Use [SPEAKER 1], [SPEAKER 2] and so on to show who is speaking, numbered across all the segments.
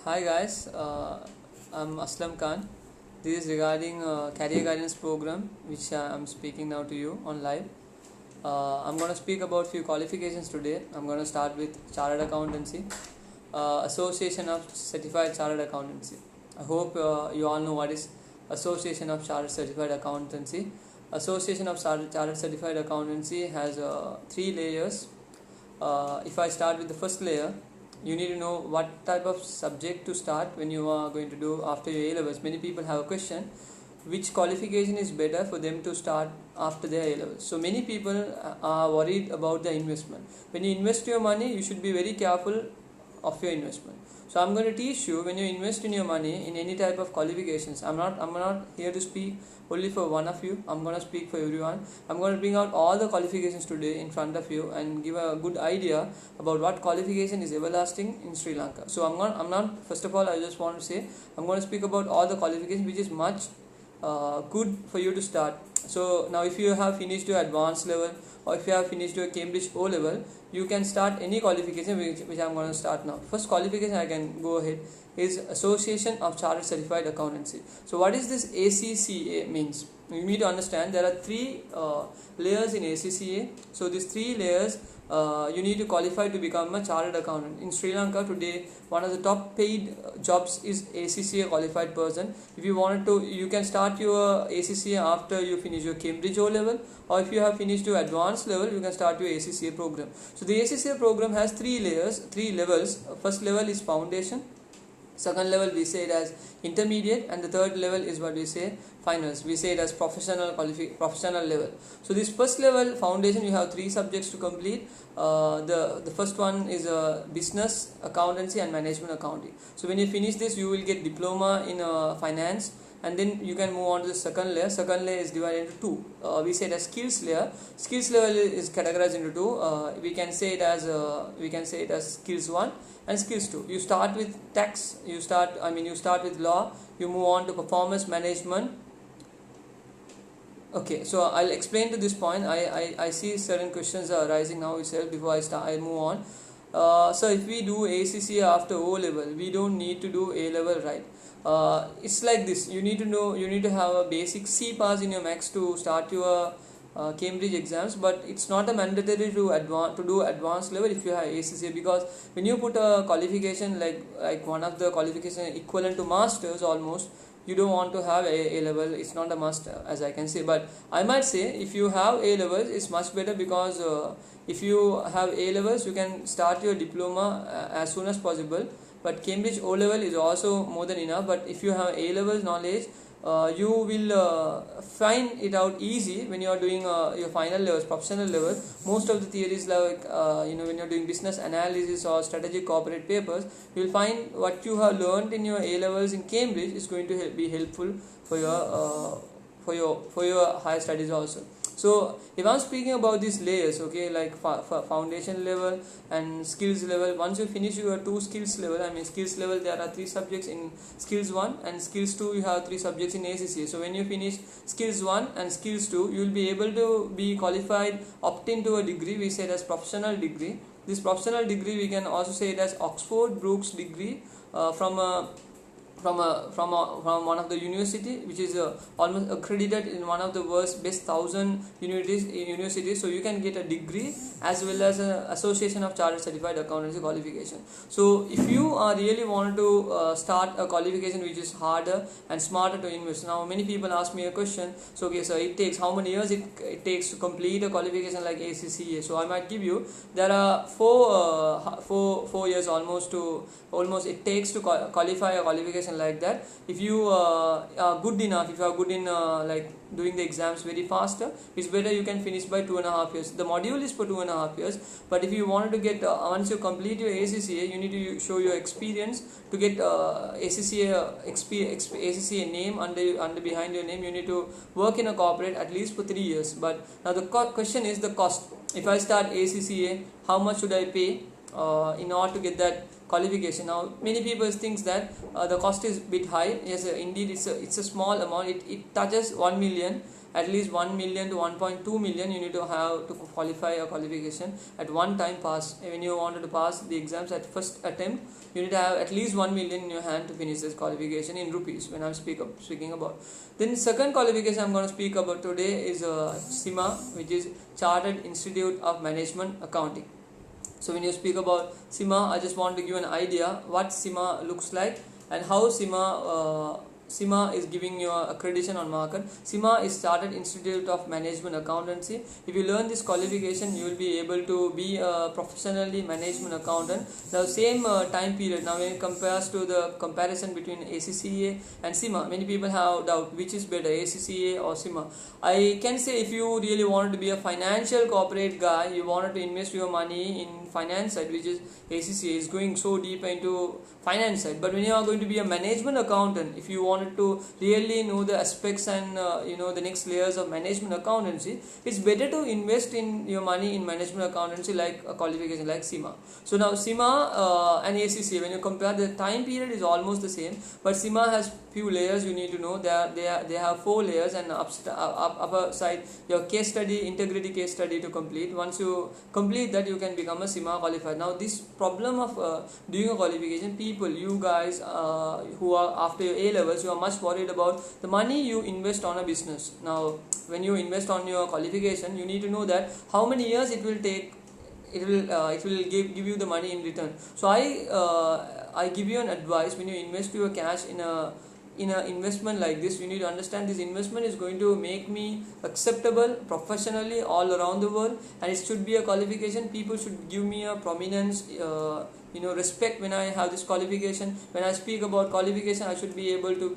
[SPEAKER 1] Hi guys, I'm Aslam Khan. This is regarding career guidance program which I'm speaking now to you on live. I'm going to speak about few qualifications today. I'm going to start with Chartered Accountancy, Association of Certified Chartered Accountancy. I hope you all know what is Association of Chartered Certified Accountancy. Association of Chartered Certified Accountancy has three layers. If I start with the first layer, you need to know what type of subject to start when you are going to do after your A-levels. Many people have a question, which qualification is better for them to start after their A-levels. So many people are worried about the investment. When you invest your money, you should be very careful of your investment. So I'm going to teach you when you invest in your money in any type of qualifications. I'm not here to speak only for one of you. I'm going to speak for everyone. I'm going to bring out all the qualifications today in front of you and give a good idea about what qualification is everlasting in Sri Lanka. So I'm not first of all, I just want to say I'm going to speak about all the qualifications which is much good for you to start. So now if you have finished your advanced level or if you have finished your Cambridge O level, you can start any qualification which I'm going to start now. First qualification I can go ahead is Association of Chartered Certified Accountancy. So what is this ACCA means? You need to understand there are three layers in ACCA. So these three layers you need to qualify to become a chartered accountant. In Sri Lanka today, one of the top paid jobs is ACCA qualified person. If you wanted to, you can start your ACCA after you finish your Cambridge O level, or if you have finished your advanced level, you can start your ACCA program. So the ACCA program has three levels. First level is foundation. Second level we say it as intermediate, and the third level is what we say finals. We say it as professional level. So this first level foundation, you have three subjects to complete. The first one is business, accountancy and management accounting. So when you finish this, you will get diploma in finance, and then you can move on to the second layer. Second layer is divided into two. We say it as skills layer. Skills level is categorized into two. We can say it as skills 1 and skills 2. You start with tax. You start with law. You move on to performance management. Okay, so I'll explain to this point. I see certain questions are arising now itself. Before I move on. So if we do ACCA after O level, we don't need to do A level, right? It's like this. You need to have a basic C pass in your max to start your Cambridge exams, but it's not a mandatory to do advanced level if you have ACCA, because when you put a qualification like one of the qualification equivalent to masters almost, you don't want to have A level. It's not a must, as I can say, but I might say if you have A levels, it's much better, because if you have A levels, you can start your diploma as soon as possible. But Cambridge O level is also more than enough. But if you have A levels knowledge, you will find it out easy when you are doing your final levels, professional level. Most of the theories, like when you are doing business analysis or strategic corporate papers, you will find what you have learned in your A levels in Cambridge is going to be helpful for your higher studies also. So if I'm speaking about these layers, okay, like foundation level and skills level, once you finish your two skills level, skills level, there are three subjects in skills 1, and skills 2 you have three subjects in ACCA. So when you finish skills 1 and skills 2, you will be able to be qualified, opt into a degree. We say it as professional degree. This professional degree, we can also say it as Oxford Brookes degree from one of the university, which is almost accredited in one of the world's best 1,000 universities. So you can get a degree as well as an Association of Chartered Certified Accountancy qualification. So if you really want to start a qualification which is harder and smarter to invest, now many people ask me a question. So okay, so it takes how many years it takes to complete a qualification like ACCA? So I might give you, there are four years almost it takes to qualify a qualification like that. If you are good enough, if you are good in like doing the exams very faster, it's better you can finish by 2.5 years. The module is for 2.5 years, but if you wanted to get once you complete your ACCA, you need to show your experience to get ACCA name under behind your name. You need to work in a corporate at least for 3 years. But now the question is the cost. If I start ACCA, how much should I pay in order to get that qualification? Now many people think that the cost is a bit high. Yes, indeed it's a small amount. It touches 1 million at least 1 million to 1.2 million you need to have to qualify a qualification at one time pass. When you wanted to pass the exams at first attempt, you need to have at least 1 million in your hand to finish this qualification in rupees when I'm speaking about. Then second qualification I'm going to speak about today is CIMA, which is Chartered Institute of Management Accounting. So when you speak about CIMA, I just want to give an idea what CIMA looks like and how CIMA is giving you accreditation on market. CIMA is Chartered Institute of Management Accountancy. If you learn this qualification, you will be able to be a professionally management accountant. The same time period. Now when it compares to the comparison between ACCA and CIMA, many people have doubt which is better, ACCA or CIMA. I can say if you really wanted to be a financial corporate guy, you wanted to invest your money in finance side, which is ACCA, is going so deep into finance side. But when you are going to be a management accountant, if you wanted to really know the aspects and the next layers of management accountancy, it's better to invest in your money in management accountancy like a qualification like CIMA. So now CIMA and ACCA, when you compare, the time period is almost the same, but CIMA has few layers you need to know. They have 4 layers, and upper side your case study, integrity case study to complete. Once you complete that, you can become a CIMA qualified. Now this problem of doing a qualification, people, you guys who are after your A levels, you are much worried about the money you invest on a business. Now when you invest on your qualification, you need to know that how many years it will take. It will give you the money in return. So I give you an advice: when you invest your cash in a investment like this, you need to understand this investment is going to make me acceptable professionally all around the world, and it should be a qualification. People should give me a prominence, respect when I have this qualification. When I speak about qualification, I should be able to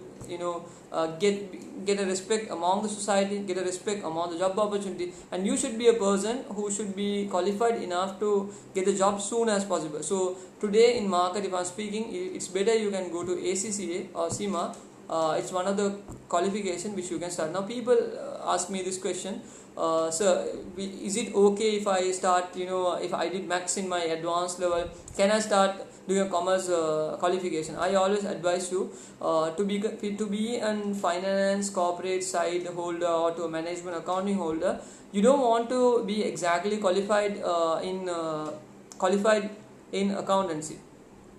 [SPEAKER 1] get a respect among the society, get a respect among the job opportunity, and you should be a person who should be qualified enough to get the job soon as possible. So today in market, if I'm speaking, it's better you can go to ACCA or CIMA. It's one of the qualification which you can start. Now people ask me this question, sir, is it okay if I start, if I did max in my advanced level, can I start doing a commerce qualification? I always advise you to be an finance corporate side holder or to a management accounting holder. You don't want to be exactly qualified in accountancy.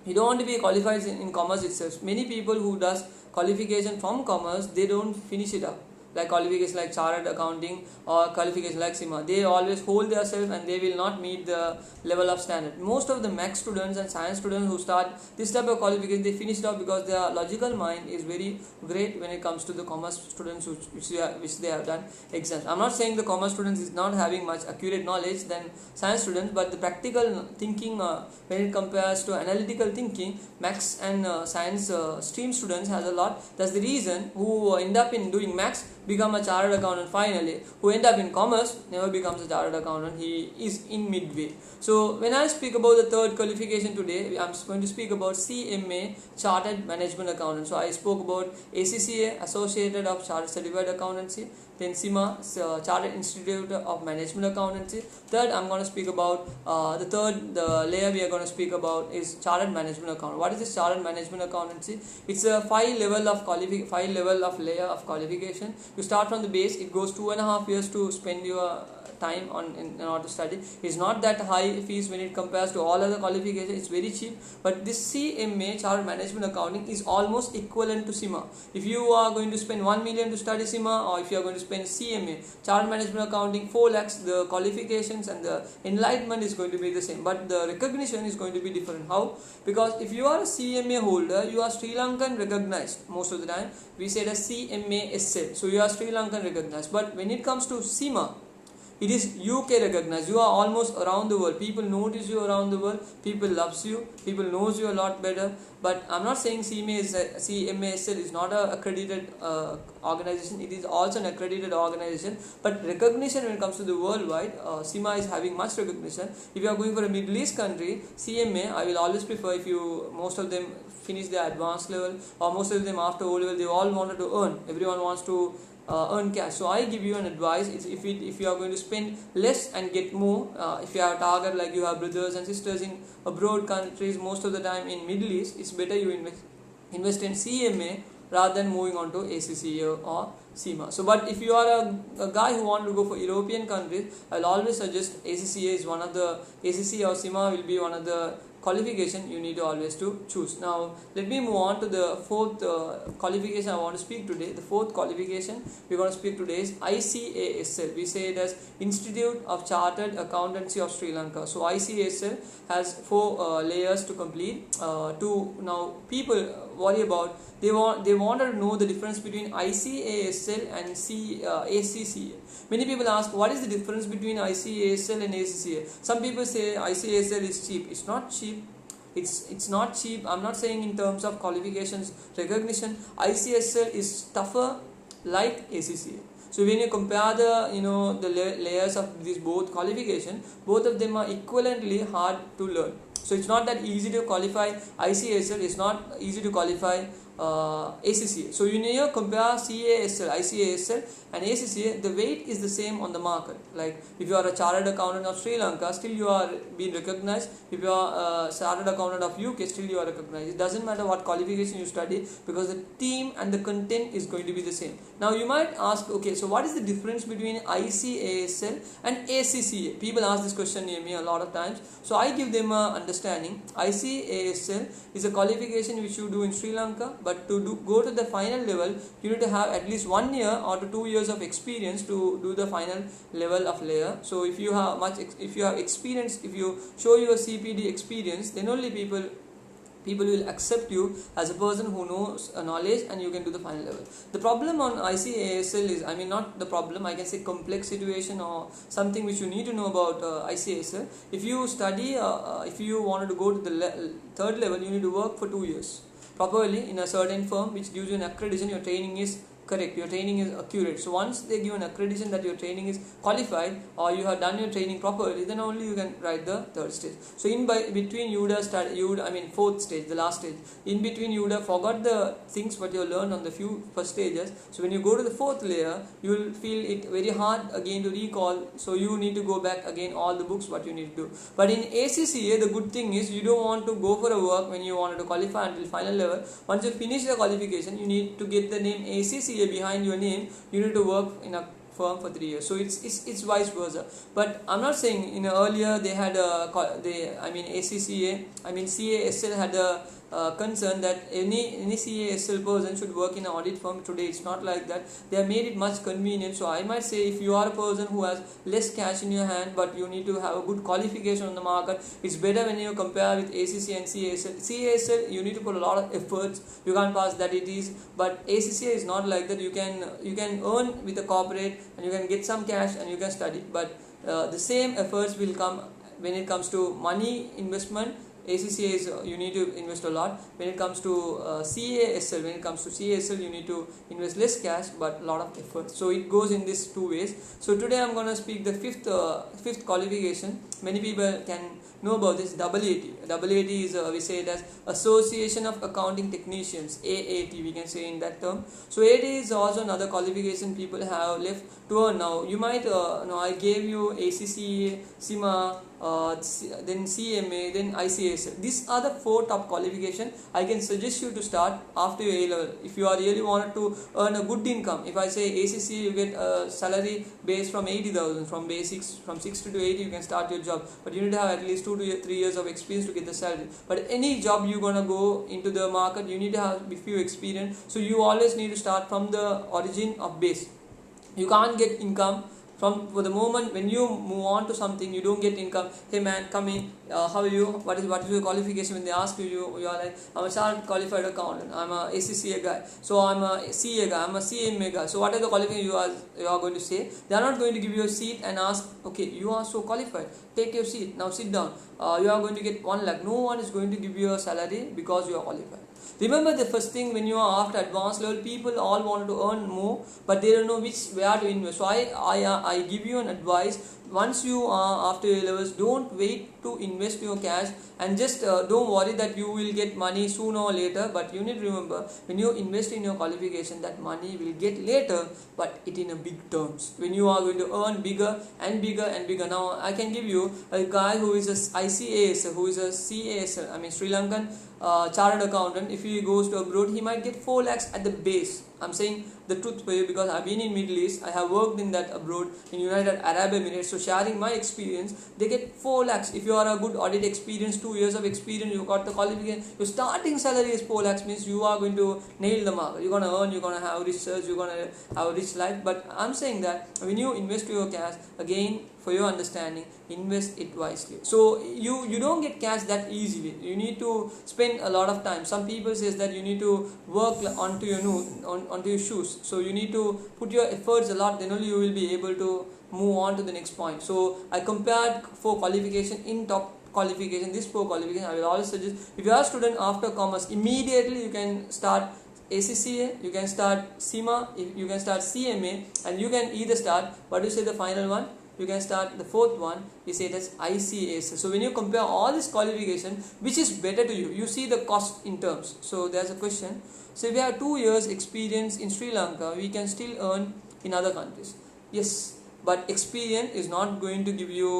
[SPEAKER 1] You don't want to be qualified in commerce itself. Many people who does qualification from commerce, they don't finish it up. Like qualification like chartered accounting or qualification like CIMA, they always hold themselves and they will not meet the level of standard. Most of the max students and science students who start this type of qualification, they finish it up because their logical mind is very great when it comes to the commerce students which they have done exams. I'm not saying the commerce students is not having much accurate knowledge than science students, but the practical thinking when it compares to analytical thinking, max and science stream students has a lot. That's the reason who end up in doing max become a chartered accountant finally, who end up in commerce never becomes a chartered accountant. He is in midway. So when I speak about the third qualification today, I'm going to speak about CMA, Chartered Management Accountant. So I spoke about ACCA, Associated of Chartered Certified Accountancy, then CIMA, Chartered Institute of Management Accountancy. Third, I'm going to speak about the layer we are going to speak about is Chartered Management Accountant. What is this Chartered Management Accountancy? It's a 5 level of layer of qualification. You start from the base. It goes 2.5 years to spend your time in order to study. It's not that high fees when it compares to all other qualifications. It's very cheap. But this CMA, Chartered Management Accounting, is almost equivalent to CIMA. If you are going to spend 1 million to study CIMA, or if you are going to spend CMA, Chartered Management Accounting, 4 lakhs, the qualifications and the enlightenment is going to be the same. But the recognition is going to be different. How? Because if you are a CMA holder, you are Sri Lankan recognized most of the time. We said a CMASL. So you are Sri Lankan recognized. But when it comes to CIMA, it is UK recognized. You are almost around the world. People notice you around the world. People loves you. People knows you a lot better. But I'm not saying CMASL is not an accredited organization. It is also an accredited organization. But recognition when it comes to the worldwide, CIMA is having much recognition. If you are going for a Middle East country, CMA, I will always prefer if most of them finish their advanced level, or most of them after O level, they all wanted to earn. Everyone wants to earn cash. So I give you an advice: if you are going to spend less and get more, if you have a target like you have brothers and sisters in abroad countries, most of the time in Middle East, it's better you invest in CMA rather than moving on to ACCA or CIMA. So, but if you are a guy who want to go for European countries, I will always suggest ACCA is one of the, ACCA or CIMA will be one of the qualification you need to always to choose. Now let me move on to the fourth qualification I want to speak today. The fourth qualification we're going to speak today is ICASL. We say it as Institute of Chartered Accountancy of Sri Lanka. So ICASL has 4 layers to complete. Now people worry about, they wanted to know the difference between ICASL and ACCA. Many people ask, what is the difference between ICASL and ACCA? Some people say ICASL is cheap. It's not cheap. It's not cheap. I'm not saying in terms of qualifications recognition. ICASL is tougher like ACCA. So when you compare the layers of these both qualifications, both of them are equivalently hard to learn. So it's not that easy to qualify ICASL. It's not easy to qualify ACCA. So you need to compare CASL, ICASL and ACCA. The weight is the same on the market. Like if you are a chartered accountant of Sri Lanka, still you are being recognized. If you are a chartered accountant of UK, still you are recognized. It doesn't matter what qualification you study, because the theme and the content is going to be the same. Now you might ask, okay, so what is the difference between ICASL and ACCA? People ask this question near me a lot of times. So I give them a understanding. ICASL is a qualification which you do in Sri Lanka, but to go to the final level, you need to have at least 1 year or to 2 years of experience to do the final level of layer. So if you have experience, if you show your CPD experience, then only people will accept you as a person who knows knowledge, and you can do the final level. The problem on ICASL is, not the problem, I can say complex situation or something which you need to know about ICASL. If you study, if you wanted to go to the third level, you need to work for 2 years properly in a certain firm which gives you an accreditation. Your training is correct, your training is accurate. So once they give an accreditation that your training is qualified or you have done your training properly, then only you can write the third stage. So between you would have fourth stage, the last stage. In between you would have forgot the things what you learned on the few first stages. So when you go to the fourth layer, you will feel it very hard again to recall. So you need to go back again all the books what you need to do. But in ACCA, the good thing is you don't want to go for a work when you wanted to qualify until final level. Once you finish the qualification, you need to get the name ACCA behind your name. You need to work in a firm for 3 years. So it's vice versa. But I'm not saying earlier they had CASL had a concern that any CASL person should work in an audit firm. Today it's not like that. They have made it much convenient. So I might say, if you are a person who has less cash in your hand but you need to have a good qualification on the market, it's better when you compare with ACCA and CASL. CASL you need to put a lot of efforts. You can't pass that it is. But ACCA is not like that. You can earn with a corporate and you can get some cash and you can study. But the same efforts will come when it comes to money investment. ACCA is you need to invest a lot. When it comes to CASL, you need to invest less cash but a lot of effort. So it goes in these 2 ways. So today I'm going to speak the fifth qualification. Many people can know about this, AAT. AAT is we say it as Association of Accounting Technicians, AAT we can say in that term. So AAT is also another qualification people have left to earn. Now you might I gave you ACCA, CIMA, then CMA, then ICASL. These are the 4 top qualifications. I can suggest you to start after your A level. If you are really wanted to earn a good income, if I say ACCA, you get a salary base from 80,000, from basics, from 60 to 80 you can start your job, but you need to have at least 2 to 3 years of experience to get the salary. But any job you're gonna go into the market, you need to have a few experience. So you always need to start from the origin of base. You can't get income for the moment when you move on to something. You don't get income. Hey man, come in, how are you, what is your qualification? When they ask you are like, I'm a chartered qualified accountant, I'm a ACCA guy, so I'm a CA guy, I'm a CMA guy. So what are the qualifications you are going to say? They are not going to give you a seat and ask, okay, you are so qualified, take your seat, now sit down, you are going to get 1 lakh. No one is going to give you a salary because you are qualified. Remember the first thing, when you are after advanced level, people all want to earn more, but they don't know where to invest. So I give you an advice. Once you are after your levels, don't wait to invest your cash, and just don't worry that you will get money sooner or later, but you need to remember, when you invest in your qualification, that money will get later, but it in a big terms, when you are going to earn bigger and bigger and bigger. Now I can give you a guy who is a ICASL, who is a CASL, I mean Sri Lankan chartered accountant. If he goes to abroad, he might get 4 lakhs at the base. I'm saying the truth for you because I've been in Middle East, I have worked in that abroad in United Arab Emirates, so sharing my experience, they get 4 lakhs. If you are a good audit experience, 2 years of experience, you got the qualification, your starting salary is 4 lakhs, means you are going to nail the market, you're going to earn, you're going to have research, you're going to have a rich life. But I'm saying that when you invest your cash, again, for your understanding, invest it wisely. So you don't get cash that easily. You need to spend a lot of time. Some people says that you need to work onto your shoes. So you need to put your efforts a lot, then only you will be able to move on to the next point. So I compared 4 qualification in top qualification. This 4 qualification I will always suggest, if you are a student after commerce, immediately you can start ACCA, you can start CIMA, you can start CMA, and you can either start, what do you say the final one? You can start the 4th one, you say it as ICASL. So when you compare all this qualification, which is better to you? You see the cost in terms. So there's a question. So if you have 2 years experience in Sri Lanka, we can still earn in other countries. Yes, but experience is not going to give you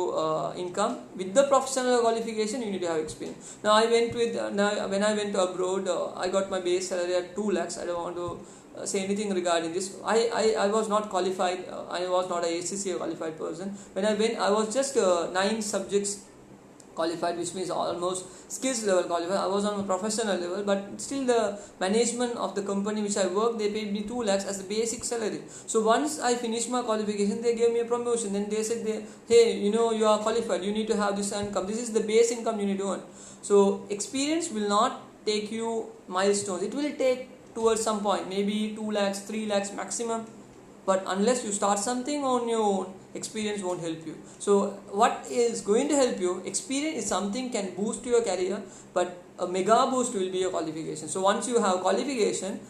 [SPEAKER 1] income. With the professional qualification, you need to have experience. Now when I went to abroad, I got my base salary at 2 lakhs. I don't want to say anything regarding this. I was not qualified. I was not a ACCA qualified person. When I went, I was just 9 subjects qualified, which means almost skills level qualified. I was on a professional level, but still the management of the company which I worked, they paid me 2 lakhs as the basic salary. So once I finished my qualification, they gave me a promotion. Then they said, hey, you are qualified, you need to have this income. This is the base income you need to earn. So experience will not take you milestones. It will take towards some point, maybe 2 lakhs, 3 lakhs maximum. But unless you start something on your own, experience won't help you. So what is going to help you? Experience is something can boost your career, but a mega boost will be your qualification. So once you have qualification,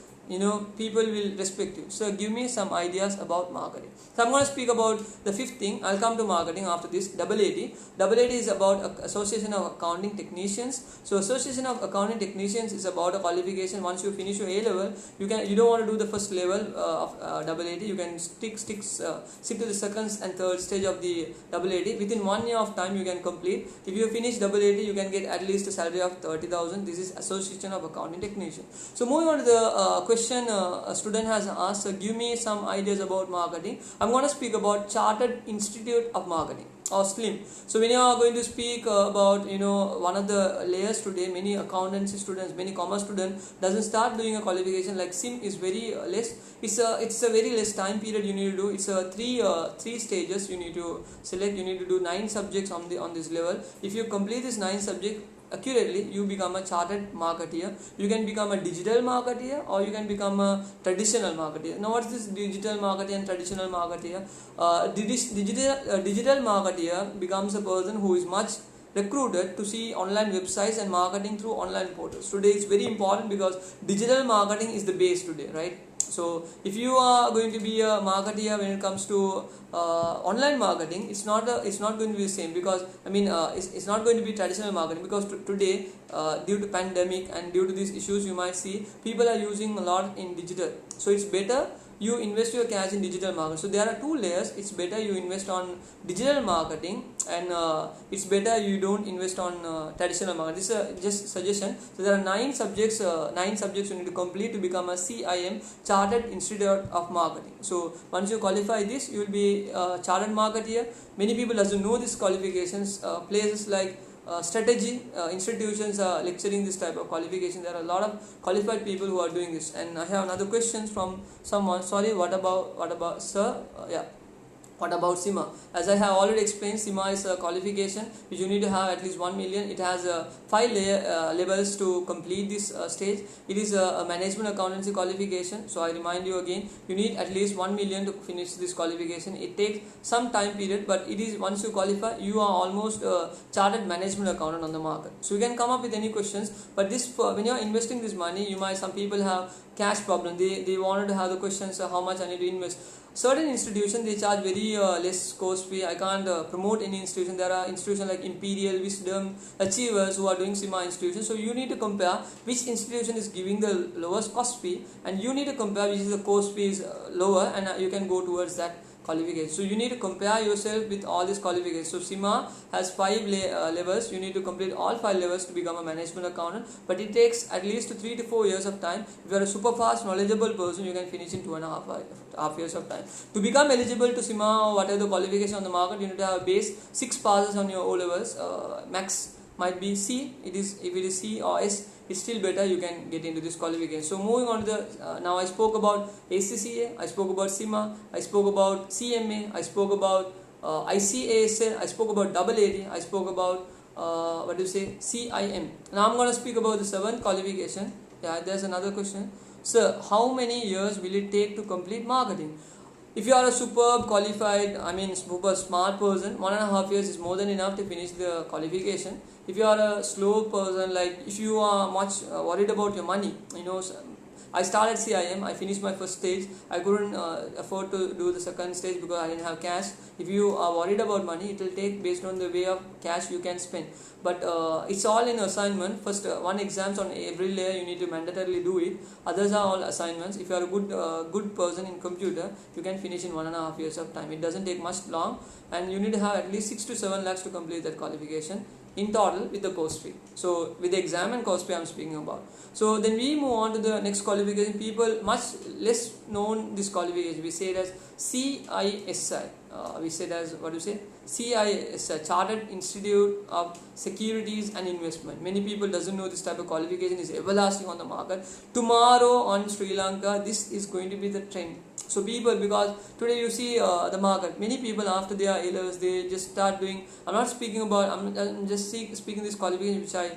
[SPEAKER 1] people will respect you. So give me some ideas about marketing. So I'm going to speak about the 5th thing. I'll come to marketing after this. AAT. AAT is about Association of Accounting Technicians. So Association of Accounting Technicians is about a qualification. Once you finish your A level, you don't want to do the first level of AAT. You can stick to the second and third stage of the AAT. Within 1 year of time, you can complete. If you finish AAT, you can get at least a salary of 30,000. This is Association of Accounting Technicians. So moving on to the question a student has asked, give me some ideas about marketing. I'm going to speak about Chartered Institute of Marketing, or SLIM. So when you are going to speak about one of the layers today, many accountancy students, many commerce students doesn't start doing a qualification. Like SIM is very less. It's a very less time period you need to do. It's a three stages you need to select. You need to do 9 subjects on this level. If you complete this 9 subjects accurately, you become a chartered marketeer. You can become a digital marketeer, or you can become a traditional marketeer. Now what's this digital marketeer and traditional marketeer? Digital marketeer becomes a person who is much recruited to see online websites and marketing through online portals. Today it's very important because digital marketing is the base today, right? So if you are going to be a marketeer when it comes to online marketing, it's not going to be the same, because it's not going to be traditional marketing, because today due to pandemic and due to these issues, you might see people are using a lot in digital. So it's better you invest your cash in digital marketing. So there are 2 layers. It's better you invest on digital marketing, and it's better you don't invest on traditional marketing. This is just suggestion. So there are 9 subjects you need to complete to become a CIM, Chartered Institute of Marketing. So once you qualify this, you will be a chartered marketeer. Many people doesn't know these qualifications. Places like strategy institutions are lecturing this type of qualification. There are a lot of qualified people who are doing this. And I have another question from someone. Sorry, what about sir? What about CIMA? As I have already explained, CIMA is a qualification which you need to have at least 1 million. It has 5 levels to complete this stage. It is a management accountancy qualification. So I remind you again, you need at least 1 million to finish this qualification. It takes some time period, but it is, once you qualify, you are almost a chartered management accountant on the market. So you can come up with any questions, but when you are investing this money, some people have cash problem. They wanted to have the questions, how much I need to invest. certain institutions they charge very less course fee. I can't promote any institution. There are institutions like Imperial, Wisdom, Achievers who are doing CIMA institutions. So you need to compare which institution is giving the lowest cost fee, and you need to compare which is the course fee is lower, and you can go towards that qualification. So you need to compare yourself with all these qualifications. So CIMA has 5 levels. You need to complete all 5 levels to become a management accountant, but it takes at least 3 to 4 years of time. If you are a super fast knowledgeable person, you can finish in 2.5 years of time. To become eligible to CIMA or whatever the qualification on the market, you need to have a base 6 passes on your O levels. Max might be C. If it is C or S, it's still better, you can get into this qualification. So moving on to the now I spoke about ACCA, I spoke about CIMA, I spoke about CMA, I spoke about ICASL, I spoke about AAT, I spoke about CIM. Now I'm going to speak about the 7th qualification. Yeah, there's another question. Sir, how many years will it take to complete marketing? If you are a superb qualified, super smart person, 1.5 years is more than enough to finish the qualification. If you are a slow person, like if you are much worried about your money, I started CIM, I finished my first stage. I couldn't afford to do the second stage because I didn't have cash. If you are worried about money, it will take based on the way of cash you can spend. But it's all in assignment. First, one exams on every layer, you need to mandatorily do it. Others are all assignments. If you are a good person in computer, you can finish in 1.5 years of time. It doesn't take much long, and you need to have at least 6 to 7 lakhs to complete that qualification in total with the course fee. So with the exam and course fee I'm speaking about. So then we move on to the next qualification. People much less known this qualification. We say it as CISI. We say it as CISI, Chartered Institute of Securities and Investment. Many people doesn't know this type of qualification is everlasting on the market. Tomorrow on Sri Lanka, this is going to be the trend. So people, because today you see the market, many people after their A-levels, they just start doing, I'm just speaking this qualification which I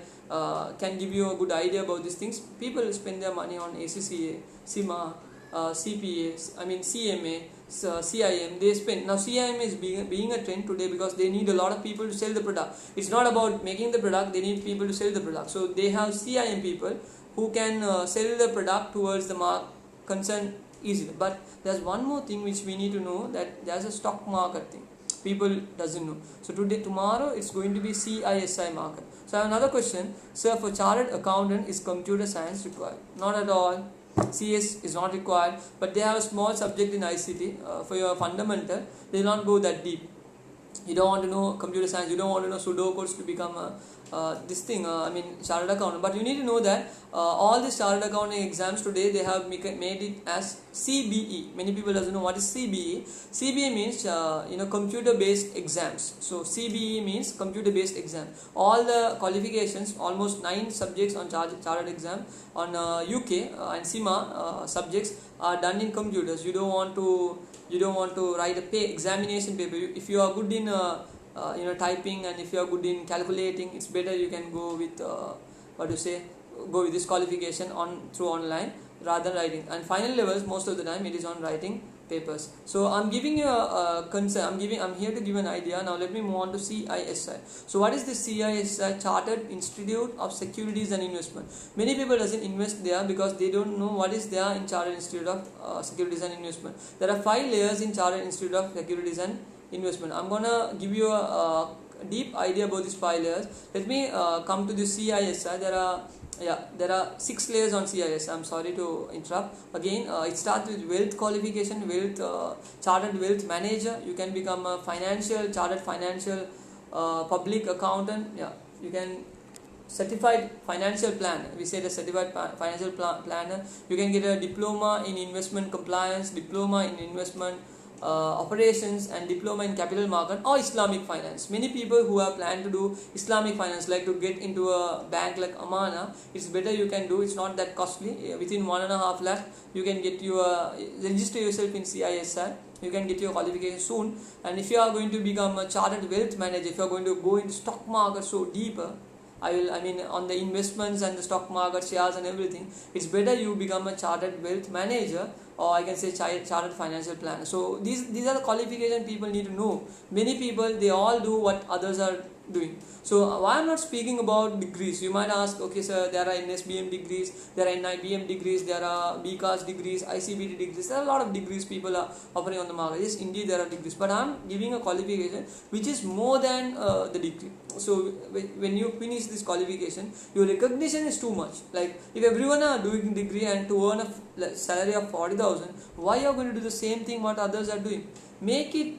[SPEAKER 1] can give you a good idea about these things. People spend their money on ACCA, CIMA, CPA, CMA, CIM. They spend. Now CIM is being a trend today because they need a lot of people to sell the product. It's not about making the product, they need people to sell the product. So they have CIM people who can sell the product towards the concern easily. But there's one more thing which we need to know, that there's a stock market thing. People doesn't know. So tomorrow it's going to be CISI market. So I have another question. Sir, for chartered accountant, is computer science required? Not at all. CS is not required, but they have a small subject in ICT for your fundamental. They will not go that deep. You don't want to know computer science, you don't want to know sudokus to become chartered accountant. But you need to know that all these chartered accounting exams today, they have made it as CBE. Many people doesn't know what is CBE. CBE means computer based exams. So CBE means computer based exam. All the qualifications, almost 9 subjects on chartered exam on UK and CIMA subjects are done in computers. You don't want to write a examination paper. If you are good in typing, and if you are good in calculating, it's better you can go with go with this qualification through online rather than writing. And final levels, most of the time it is on writing papers. So I'm giving you a concern. I'm here to give an idea. Now let me move on to CISI. So what is the CISI? Chartered Institute of Securities and Investment. Many people doesn't invest there because they don't know what is there in Chartered Institute of Securities and Investment. There are 5 layers in Chartered Institute of Securities and Investment. I'm gonna give you a deep idea about these 5 layers. Let me come to the CISI. There are 6 layers on CISI. I'm sorry to interrupt. Again, it starts with wealth qualification, chartered wealth manager. You can become a chartered financial public accountant. You can certified financial planner. We say the certified financial planner. You can get a diploma in investment compliance, diploma in investment operations, and diploma in capital market or Islamic finance. Many people who have planned to do Islamic finance, like to get into a bank like Amana, it's better you can do. It's not that costly. Within 1.5 lakh you can get register yourself in CISI. You can get your qualification soon. And if you are going to become a chartered wealth manager, if you are going to go into stock market so deeper, on the investments and the stock market, shares and everything, it's better you become a chartered wealth manager, or I can say chartered financial planner. So these are the qualifications people need to know. Many people, they all do what others are doing. So why I'm not speaking about degrees? You might ask, okay sir, there are NSBM degrees, there are NIBM degrees, there are BCAS degrees, ICBT degrees. There are a lot of degrees people are offering on the market. Yes, indeed there are degrees, but I'm giving a qualification which is more than the degree. So when you finish this qualification, your recognition is too much. Like if everyone are doing degree and to earn a salary of 40,000, why you are going to do the same thing what others are doing? Make it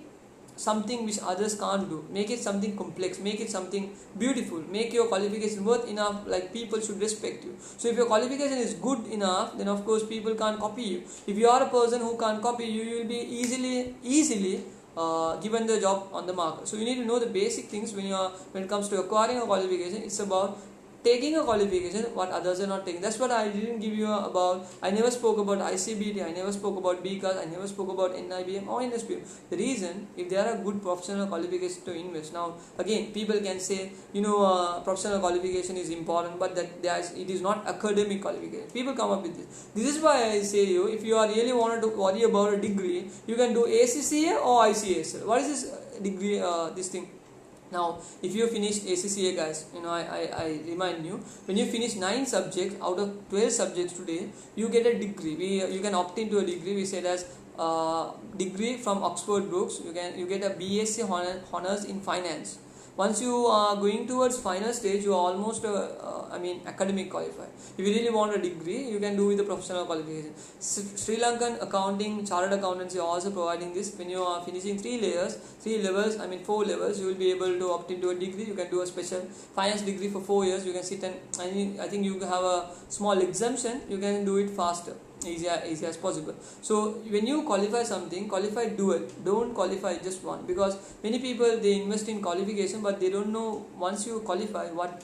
[SPEAKER 1] something which others can't do. Make it something complex, make it something beautiful, make your qualification worth enough, like people should respect you. So if your qualification is good enough, then of course people can't copy you. If you are a person who can't copy you, you will be easily given the job on the market. So you need to know the basic things when it comes to acquiring a qualification. It's about taking a qualification what others are not taking. That's what I didn't give you about. I never spoke about ICBT, I never spoke about BCAS, I never spoke about NIBM or NSBM. The reason, if there are good professional qualifications to invest. Now again, people can say, professional qualification is important, but it is not academic qualification. People come up with this. This is why I say you, if you are really wanted to worry about a degree, you can do ACCA or ICASL. What is this degree, this thing? Now, if you finish ACCA, guys, I remind you, when you finish 9 subjects out of 12 subjects today, you get a degree. You can opt into a degree. We said as degree from Oxford Brookes. You get a BSc honors in finance. Once you are going towards final stage, you are almost academic qualified. If you really want a degree, you can do with the professional qualification. Sri Lankan accounting, chartered accountancy are also providing this. When you are finishing 4 levels, you will be able to opt into a degree. You can do a special finance degree for 4 years. You can sit and I think you have a small exemption. You can do it faster, easy as possible. So when you qualify something, qualify dual. Don't qualify just one, because many people they invest in qualification, but they don't know once you qualify what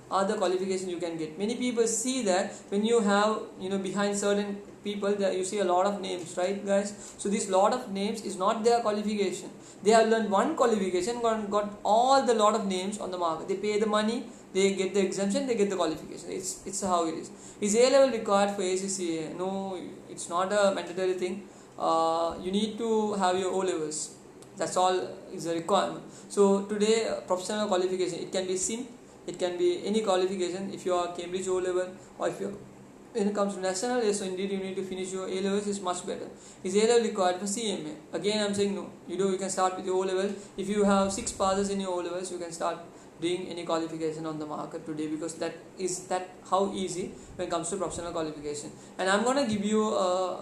[SPEAKER 1] are the qualifications you can get. Many people see that when you have behind certain people that you see a lot of names, right guys? So this lot of names is not their qualification. They have learned one qualification, got all the lot of names on the market. They pay the money, they get the exemption, they get the qualification. It's how it is. Is A level required for ACCA? No, it's not a mandatory thing. You need to have your O levels. That's all is a requirement. So today, professional qualification, it can be CIMA, it can be any qualification. If you are Cambridge O level, or if you when it comes to national, so indeed you need to finish your A levels is much better. Is A level required for CMA? Again, I'm saying no. You can start with your O level. If you have 6 passes in your O levels, you can start doing any qualification on the market today, because that how easy when it comes to professional qualification. And I'm gonna give you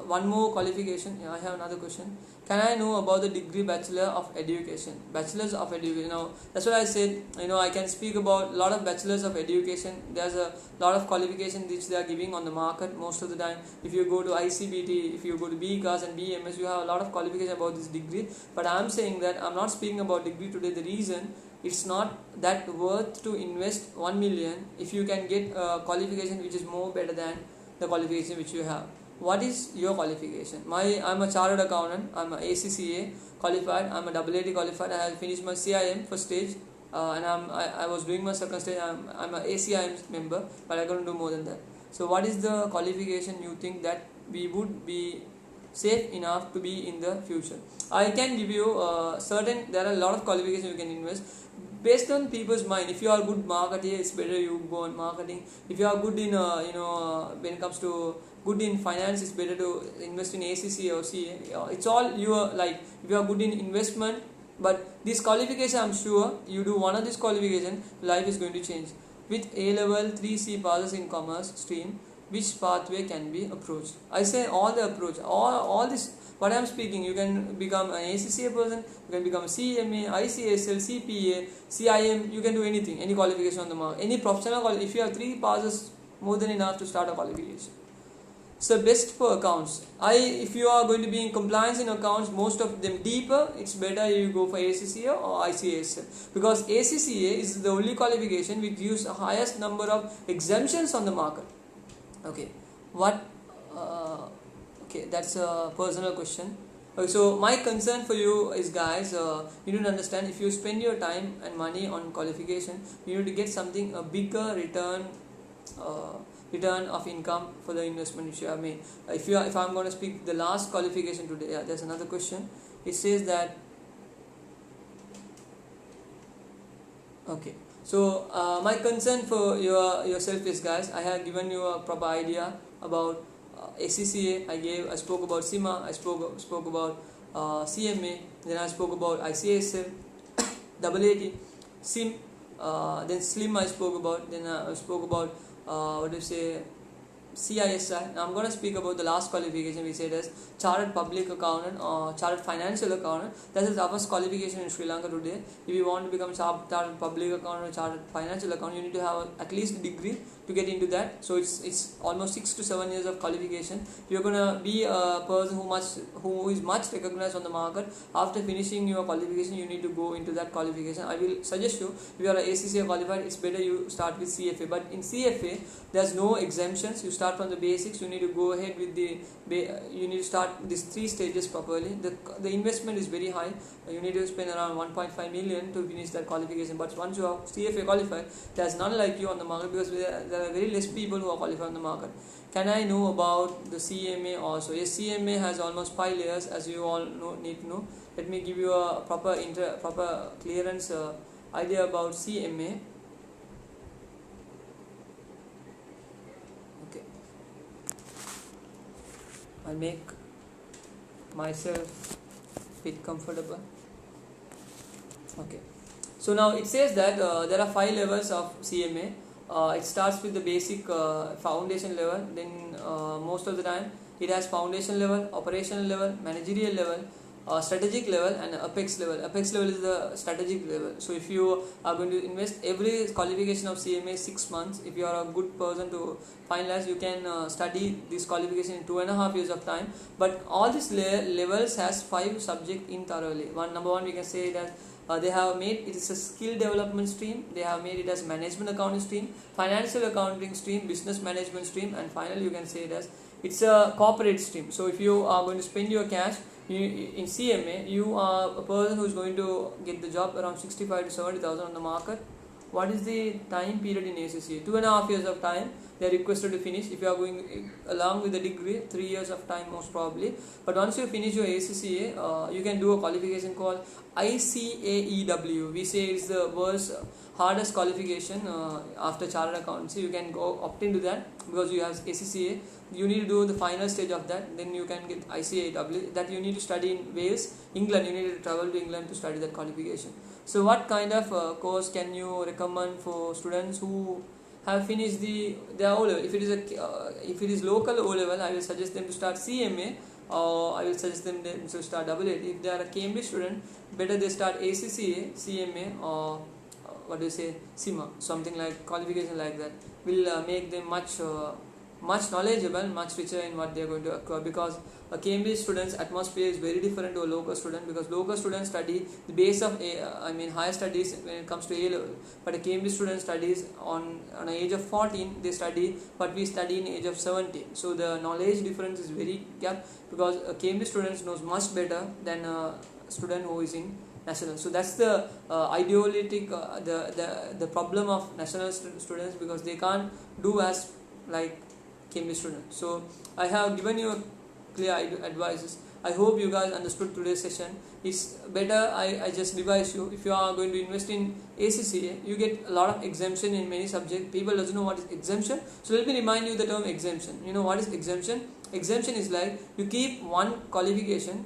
[SPEAKER 1] one more qualification. I have another question. Can I know about the degree Bachelor of Education? Bachelors of Education. Now that's what I said. I can speak about a lot of bachelors of education. There's a lot of qualification which they are giving on the market most of the time. If you go to ICBT, if you go to BCAS and BMS, you have a lot of qualification about this degree. But I'm saying that I'm not speaking about degree today. The reason, it's not that worth to invest 1 million if you can get a qualification which is more better than the qualification which you have. What is your qualification? I'm a chartered accountant. I'm a ACCA qualified. I'm a AAT qualified. I have finished my CIM first stage, and I was doing my second stage. I'm a ACIM member, but I couldn't do more than that. So what is the qualification you think that we would be safe enough to be in the future? I can give you there are a lot of qualifications you can invest based on people's mind. If you are good marketer, it's better you go on marketing. If you are good in when it comes to good in finance, it's better to invest in ACCA or CA. It's all if you are good in investment. But this qualification, I'm sure you do one of these qualification, life is going to change. With A level 3C passes in commerce stream, which pathway can be approached? I say all the approach, all this what I am speaking. You can become an ACCA person, you can become a CMA, ICASL, CPA, CIM. You can do anything, any qualification on the market, any professional. If you have 3 passes, more than enough to start a qualification. So best for accounts. If you are going to be in compliance in accounts, most of them deeper, it's better you go for ACCA or ICASL, because ACCA is the only qualification which gives the highest number of exemptions on the market. Okay, that's a personal question. Okay, so my concern for you is, guys, you need to understand, if you spend your time and money on qualification, you need to get something, a bigger return of income for the investment which you have made. If I'm going to speak the last qualification today, there's another question. It says that Okay. So my concern for yourself is, guys, I have given you a proper idea about ACCA. I spoke about CIMA. I spoke about CMA. Then I spoke about ICASL, AAT, SIM. Then SLIM I spoke about. Then I spoke about what do you say, CISI. Now I'm going to speak about the last qualification, we said as Chartered Public Accountant or Chartered Financial Accountant. That is the toughest qualification in Sri Lanka today. If you want to become Chartered Public Accountant or Chartered Financial Accountant, you need to have at least a degree to get into that. So it's almost 6 to 7 years of qualification. You're going to be a person who is much recognized on the market. After finishing your qualification, you need to go into that qualification. I will suggest you, if you are a ACCA qualified, it's better you start with CFA. But in CFA, there's no exemptions. You start from the basics. You need to go ahead with you need to start these 3 stages properly. The investment is very high. You need to spend around 1.5 million to finish that qualification. But once you are CFA qualified, there's none like you on the market, because there are very less people who are qualified on the market. Can I know about the CMA also? Yes, CMA has almost 5 layers, as you all need to know. Let me give you a proper clearance idea about CMA. Okay, I'll make myself a bit comfortable. Okay, so now it says that there are 5 levels of CMA. It starts with the basic foundation level. Then most of the time it has foundation level, operational level, managerial level, strategic level, and apex level. Apex level is the strategic level. So if you are going to invest, every qualification of CMA 6 months. If you are a good person to finalize, you can study this qualification in 2.5 years of time. But all these levels has 5 subjects in thoroughly. Number one, we can say that they have made it is a skill development stream. They have made it as management accounting stream, financial accounting stream, business management stream, and finally you can say it as it's a corporate stream. So if you are going to spend your cash in CMA, you are a person who is going to get the job around 65 to 70,000 on the market. What is the time period in ACCA? 2.5 years of time they are requested to finish. If you are going along with the degree, 3 years of time most probably. But once you finish your ACCA, you can do a qualification called ICAEW. We say it's the world's hardest qualification after Chartered Accountancy. You can go opt into that because you have ACCA. You need to do the final stage of that. Then you can get ICAEW. That you need to study in Wales, England. You need to travel to England to study that qualification. So what kind of course can you recommend for students who have finished their O level? If it is local O level, I will suggest them to start CMA, or I will suggest them to start AAT. If they are a Cambridge student, better they start ACCA, CMA, or what do you say, CIMA, something like qualification like that will make them much knowledgeable, much richer in what they are going to acquire, because a Cambridge student's atmosphere is very different to a local student, because local students study the base of higher studies when it comes to A level, but a Cambridge student studies on an age of 14 they study what we study in age of 17. So the knowledge difference is very gap, because a Cambridge student knows much better than a student who is in national. So that's the ideologic the problem of national students, because they can't do as like Cambridge students. So I have given you a clear advices. I hope you guys understood today's session. It's better I just revise you. If you are going to invest in ACCA, you get a lot of exemption in many subjects. People doesn't know what is exemption. So let me remind you the term exemption. You know what is exemption? Exemption is like you keep one qualification,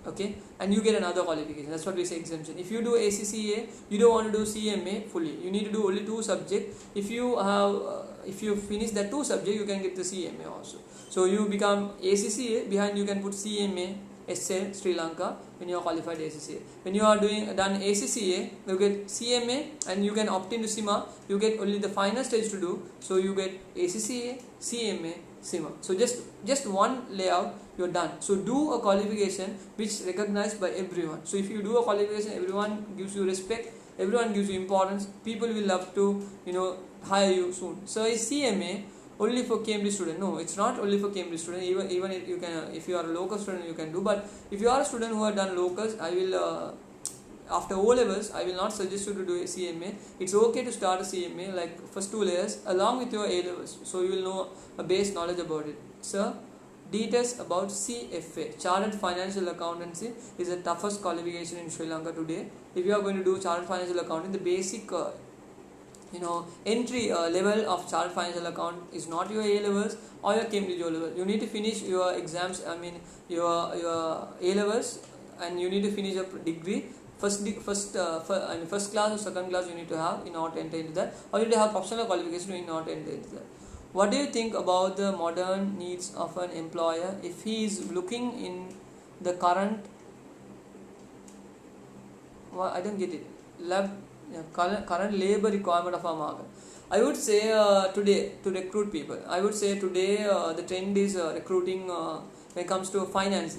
[SPEAKER 1] okay, and you get another qualification. That's what we say exemption. If you do ACCA, you don't want to do CMA fully. You need to do only 2 subjects. If you finish that 2 subjects, you can get the CMA also. So you become ACCA, behind you can put CMA, Acel, Sri Lanka when you are qualified ACCA. When you are done ACCA, you get CMA and you can opt into CIMA. You get only the final stage to do. So you get ACCA, CMA, CIMA. So just one layout, you're done. So do a qualification which recognized by everyone. So if you do a qualification, everyone gives you respect, everyone gives you importance. People will love to hire you soon. So is CMA only for Cambridge student? No, it's not only for Cambridge student. Even if you can, if you are a local student, you can do. But if you are a student who have done locals, I will after O levels, I will not suggest you to do a CMA. It's okay to start a CMA like first 2 layers along with your A levels, so you will know a base knowledge about it. Sir, Details about CFA, Chartered Financial Accountancy, is the toughest qualification in Sri Lanka today. If you are going to do Chartered Financial Accounting, the basic entry level of Chartered Financial Account is not your A levels or your Cambridge O level. You need to finish your exams. Your A levels, and you need to finish your degree. First class or second class you need to have in order to enter into that, or you need to have professional qualification in order to enter into that. What do you think about the modern needs of an employer if he is looking in the current? Well, I don't get it. Current labor requirement of our market. I would say today to recruit people. I would say today the trend is recruiting when it comes to finance.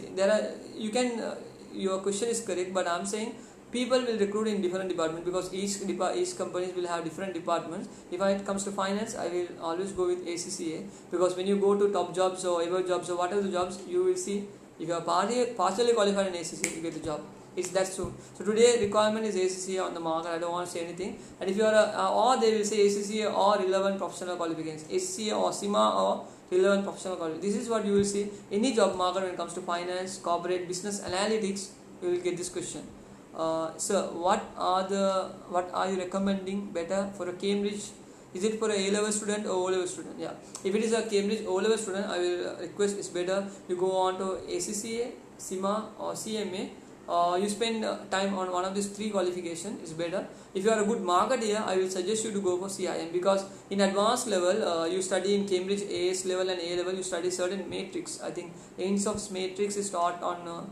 [SPEAKER 1] Your question is correct, but I'm saying people will recruit in different departments because each companies will have different departments. If it comes to finance, I will always go with ACCA, because when you go to top jobs or ever jobs or whatever the jobs, you will see if you are partially qualified in ACCA, you get the job. That's true. So today requirement is ACCA on the market. I don't want to say anything. And if you are or they will say ACCA or relevant professional qualifications, ACCA or CIMA or relevant professional qualifications. This is what you will see any job market when it comes to finance, corporate, business analytics. You will get this question. Sir, what are you recommending better for a Cambridge? Is it for a A-level student or O-level student? Yeah. If it is a Cambridge O-level student, I will request it's better you go on to ACCA, CIMA or CMA. You spend time on one of these three qualifications is better. If you are a good marketeer, I will suggest you to go for CIM, because in advanced level you study in Cambridge AS level and A level, you study certain matrix. I think Ains of matrix is taught on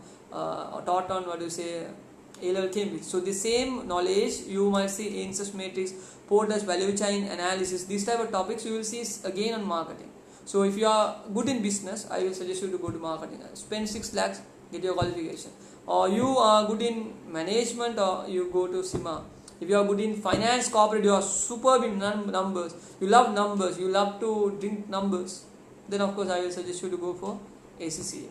[SPEAKER 1] A-level Cambridge. So the same knowledge you might see Ains of matrix, Porter's value chain analysis, these type of topics you will see again on marketing. So if you are good in business, I will suggest you to go to marketing. Spend 6 lakhs, get your qualification. Or you are good in management, or you go to CIMA. If you are good in finance, corporate, you are superb in numbers, you love numbers, you love to drink numbers, then of course I will suggest you to go for ACCA.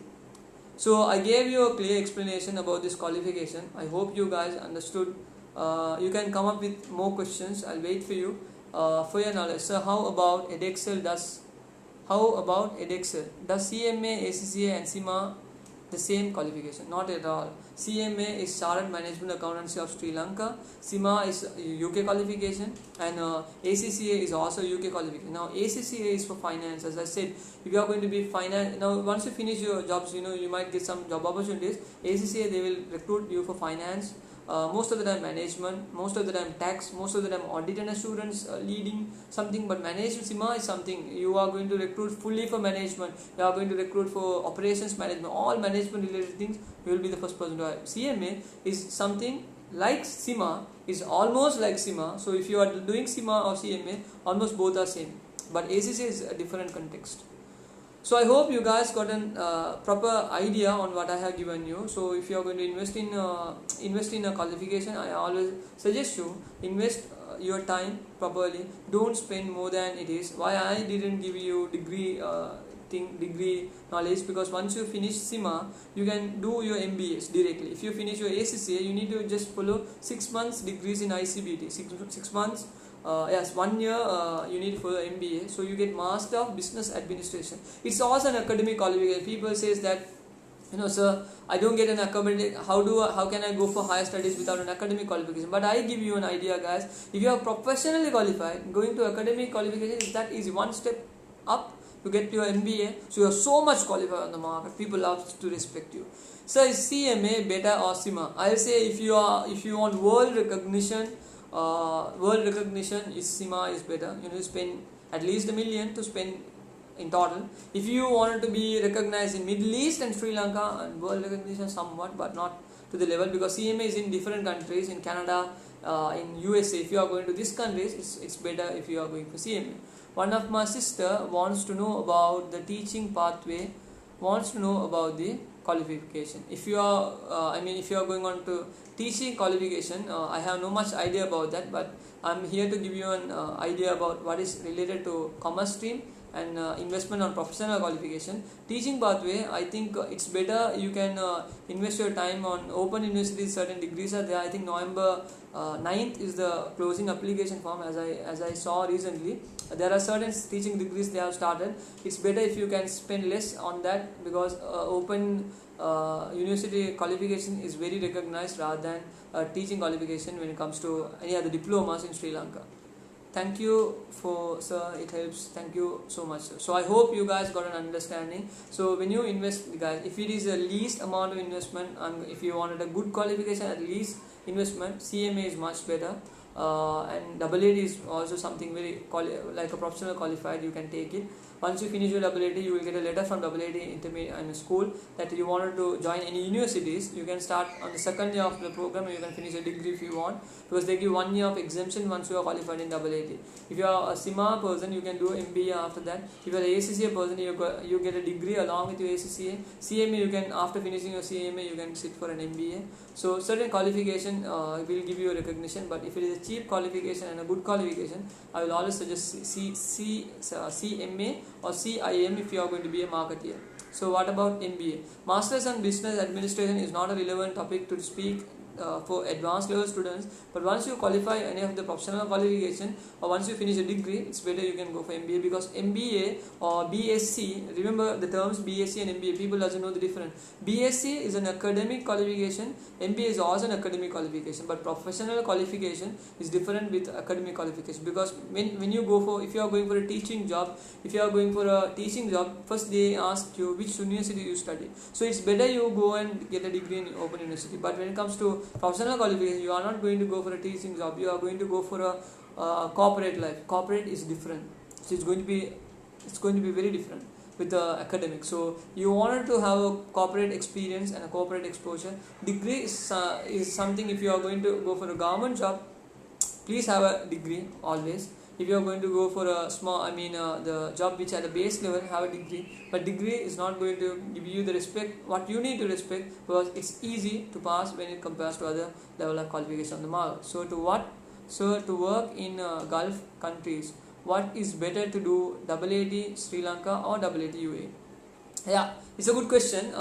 [SPEAKER 1] So I gave you a clear explanation about this qualification. I hope you guys understood. You can come up with more questions. I'll wait for you for your knowledge. So how about AATSL? Does CMA, ACCA and CIMA the same qualification? Not at all. CMA is Chartered Management Accountancy of Sri Lanka. CIMA is UK qualification, and ACCA is also UK qualification. Now ACCA is for finance. As I said, if you are going to be finance, now once you finish your jobs, you might get some job opportunities. ACCA, they will recruit you for finance. Most of the time management, most of the time tax, most of the time audit and assurance leading something, but management CIMA is something you are going to recruit fully for management. You are going to recruit for operations management, all management related things. You will be the first person to hire. CMA is something like CIMA, is almost like CIMA. So if you are doing CIMA or CMA, almost both are same, but ACCA is a different context. So I hope you guys got a proper idea on what I have given you. So if you are going to invest in a qualification, I always suggest you invest your time properly. Don't spend more than it is. Why I didn't give you degree knowledge, because once you finish CIMA, you can do your MBAs directly. If you finish your ACCA, you need to just follow 6 months degrees in ICBT. 6 months. 1 year you need for MBA, so you get Master of Business Administration. It's also an academic qualification. People says that, sir, I don't get an academic. How can I go for higher studies without an academic qualification? But I give you an idea, guys. If you are professionally qualified, going to academic qualification is that easy. One step up to get your MBA, so you are so much qualified on the market. People love to respect you. So is CMA better or CIMA? I'll say if you want world recognition. Is CIMA is better. You need to spend at least $1 million to spend in total. If you wanted to be recognized in Middle East and Sri Lanka, and world recognition somewhat, but not to the level, because CMA is in different countries, in Canada, in USA. If you are going to these countries, it's better if you are going for CMA. One of my sister wants to know about the teaching pathway, wants to know about the qualification. If you are going on to teaching qualification, I have no much idea about that, but I'm here to give you an idea about what is related to commerce stream and investment on professional qualification. Teaching pathway, I think it's better you can invest your time on open universities. Certain degrees are there. I think November 9th is the closing application form, as I saw recently. There are certain teaching degrees they have started. It's better if you can spend less on that, because open university qualification is very recognized rather than teaching qualification when it comes to any other diplomas in Sri Lanka. Thank you for, sir, it helps. Thank you so much, sir. So I hope you guys got an understanding. So when you invest, guys, if it is the least amount of investment, and if you wanted a good qualification at least investment, CMA is much better. And AAT is also something very like a professional qualified. You can take it. Once you finish your AAT, you will get a letter from AAT intermediate and school that you wanted to join any universities. You can start on the second year of the program, and you can finish a degree if you want, because they give 1 year of exemption once you are qualified in AAT. If you are a CIMA person, you can do MBA after that. If you are a ACCA person, you get a degree along with your ACCA. CMA, you can, after finishing your CMA, you can sit for an MBA. So certain qualification will give you a recognition, but if it is a cheap qualification and a good qualification, I will always suggest CMA or CIM if you are going to be a marketeer. So what about MBA? Masters in Business Administration is not a relevant topic to speak for advanced level students, but once you qualify any of the professional qualification, or once you finish a degree, it's better you can go for MBA, because MBA or BSc, remember the terms BSc and MBA, people doesn't know the difference. BSc is an academic qualification, MBA is also an academic qualification, but professional qualification is different with academic qualification, because when you go for, if you are going for a teaching job, first they ask you which university you study. So it's better you go and get a degree in open university. But when it comes to professional qualification, you are not going to go for a teaching job, you are going to go for a corporate life. Corporate is different, so it's going to be very different with the academic. So you wanted to have a corporate experience and a corporate exposure. Degree is something, if you are going to go for a government job, please have a degree always. If you are going to go for a the job which at a base level, have a degree. But degree is not going to give you the respect what you need to respect, because it's easy to pass when it compares to other level of qualification on the market. So to work in Gulf countries, what is better to do, AAT Sri Lanka or AAT UAE? Yeah, it's a good question.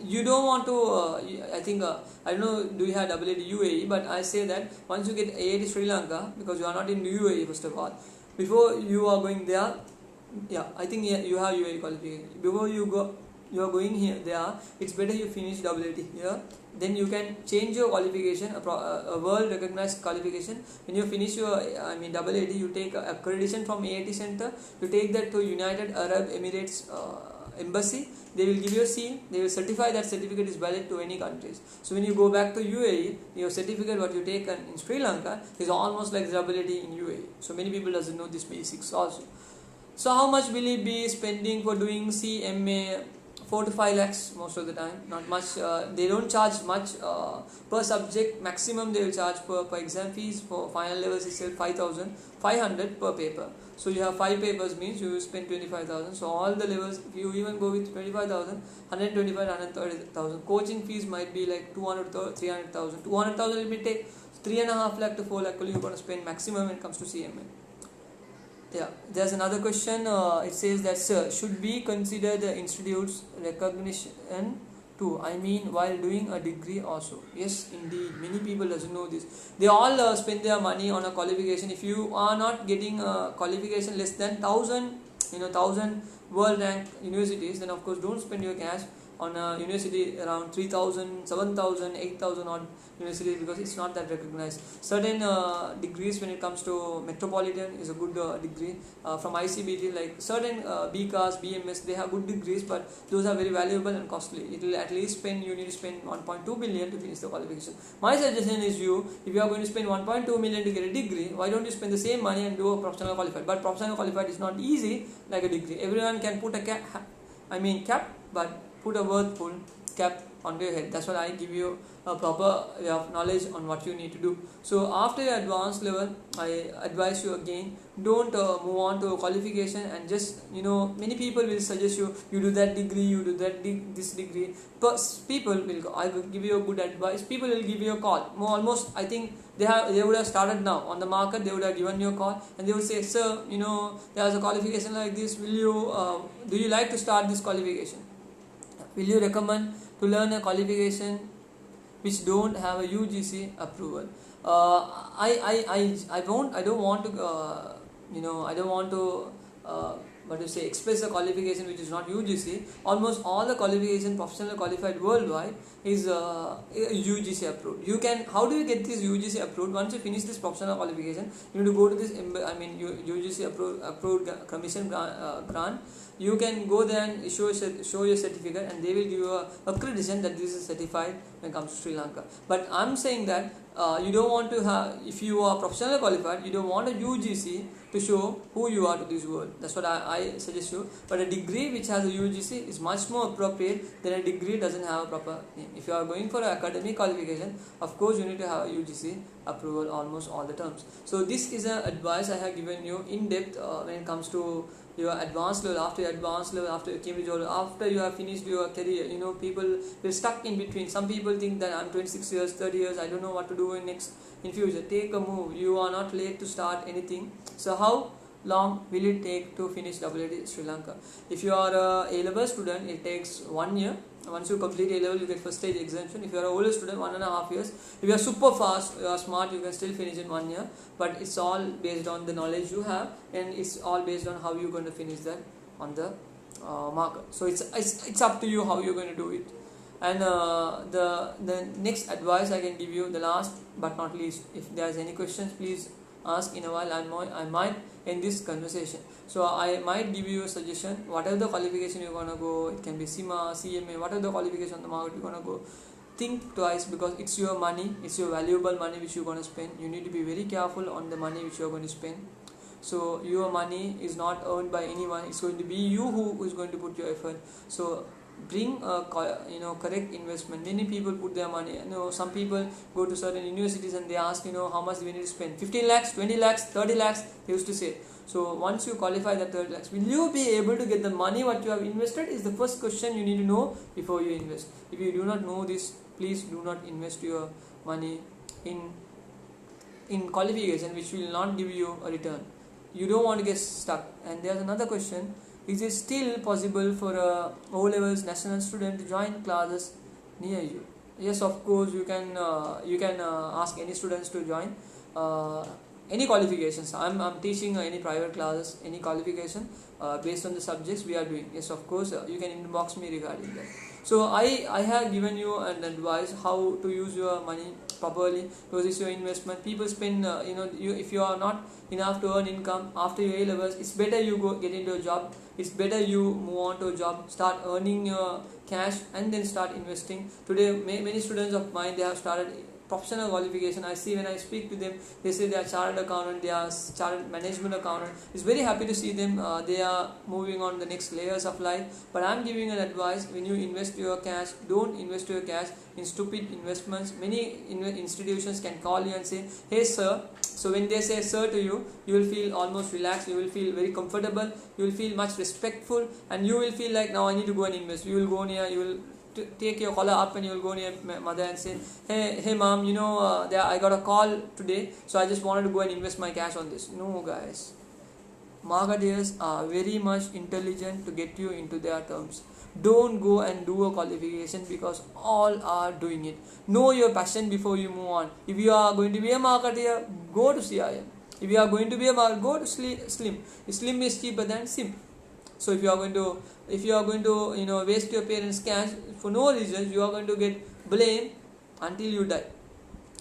[SPEAKER 1] You don't want to, I think, I don't know, do you have AAT UAE, but I say that once you get AAT Sri Lanka, because you are not in UAE first of all, before you are going there, I think you have UAE qualification. Before you are going there, it's better you finish AAT here. Then you can change your qualification, a world recognized qualification. When you finish your AAT, you take accreditation from AAT Center, you take that to United Arab Emirates embassy. They will give you a seal, they will certify that certificate is valid to any countries. So when you go back to UAE, your certificate what you take in Sri Lanka is almost like AAT in UAE. So many people doesn't know these basics also. So how much will you be spending for doing CMA? 4 to 5 lakhs most of the time, not much. They don't charge much per subject. Maximum they will charge per exam fees. For final levels itself 5,500 per paper. So you have 5 papers, means you will spend 25,000. So all the levels, if you even go with 25,000, 125, 130,000. Coaching fees might be like 200, 300,000. 200,000 will be take 3.5 lakh to 4 lakh. You're going to spend maximum when it comes to CMA. Yeah, there's another question. It says that, sir, should we consider the institute's recognition too? I mean, while doing a degree also. Yes, indeed. Many people doesn't know this. They all spend their money on a qualification. If you are not getting a qualification less than 1,000 world rank universities, then of course don't spend your cash on a university around 3,000, 7,000, 8,000 odd universities, because it's not that recognized. Certain degrees when it comes to metropolitan is a good degree from ICBT, like certain BCAS, BMS, they have good degrees, but those are very valuable and costly. It will at least you need to spend 1.2 billion to finish the qualification. My suggestion is if you are going to spend 1.2 million to get a degree, why don't you spend the same money and do a professional qualified? But professional qualified is not easy like a degree. Everyone can put a cap, but put a word full kept onto your head. That's what I give you a proper way of knowledge on what you need to do. So after your advanced level, I advise you again, don't move on to qualification and just, many people will suggest you do that degree, you do that this degree. But people will go, I will give you a good advice, people will give you a call. Almost, I think they would have started now on the market, they would have given you a call and they would say, sir, there's a qualification like this, will you do you like to start this qualification? Will you recommend to learn a qualification which don't have a UGC approval? I don't want to express a qualification which is not UGC. Almost all the qualification professionally qualified worldwide is UGC approved. How do you get this UGC approved? Once you finish this professional qualification, you need to go to this UGC approved commission grant. You can go there and show your certificate, and they will give you a accreditation that this is certified when it comes to Sri Lanka. But I'm saying that you don't want to have, if you are professionally qualified, you don't want a UGC to show who you are to this world. That's what I suggest you. But a degree which has a UGC is much more appropriate than a degree doesn't have a proper name. If you are going for an academic qualification, of course you need to have a UGC approval almost all the terms. So this is an advice I have given you in depth when it comes to your advanced level. After your advanced level, after your Cambridge level, after you have finished your career, people will stuck in between. Some people think that I'm 26 years, 30 years, I don't know what to do in future. Take a move. You are not late to start anything. So how long will it take to finish AAT Sri Lanka? If you are a A-level student, it takes 1 year. Once you complete A-level, you get first stage exemption. If you are an older student, 1.5 years. If you are super fast, you are smart, you can still finish in 1 year. But it's all based on the knowledge you have, and it's all based on how you're going to finish that on the market. So it's up to you how you're going to do it. And the next advice I can give you, the last but not least, if there's any questions, please ask in a while. I might end this conversation. So I might give you a suggestion. Whatever the qualification you're gonna go, it can be CIMA, CMA, whatever the qualification on the market you're gonna go, think twice, because it's your money, it's your valuable money which you're gonna spend. You need to be very careful on the money which you're going to spend. So your money is not earned by anyone. It's going to be you who is going to put your effort. So bring a correct investment. Many people put their money, some people go to certain universities and they ask, how much we need to spend, 15 lakhs, 20 lakhs, 30 lakhs, they used to say. So once you qualify that 30 lakhs, will you be able to get the money what you have invested is the first question you need to know before you invest. If you do not know this, please do not invest your money in qualification which will not give you a return. You don't want to get stuck. And there's another question: is it still possible for a O-levels national student to join classes near you? Yes, of course, you can ask any students to join any qualifications. I'm teaching any private classes, any qualification based on the subjects we are doing. Yes, of course, you can inbox me regarding that. So I have given you an advice how to use your money properly, because it's your investment. People spend, if you are not enough to earn income after your A-levels, it's better you go get into a job. It's better you move on to a job, start earning your cash, and then start investing. Today, many students of mine, they have started professional qualification. I see when I speak to them, they say they are chartered accountant, they are chartered management accountant. It's very happy to see them. They are moving on the next layers of life. But I'm giving an advice: when you invest your cash, don't invest your cash in stupid investments. Many institutions can call you and say, "Hey sir." So when they say sir to you, you will feel almost relaxed, you will feel very comfortable, you will feel much respectful, and you will feel like, now I need to go and invest. You will go near, you will take your collar up and you will go near mother and say, hey mom, I got a call today, so I just wanted to go and invest my cash on this. No guys, marketeers are very much intelligent to get you into their terms. Don't go and do a qualification because all are doing it. Know your passion before you move on. If you are going to be a marketeer, go to CIM. If you are going to be a marketer, go to Slim. Slim is cheaper than Sim. So if you are going to waste your parents' cash for no reason, you are going to get blamed until you die.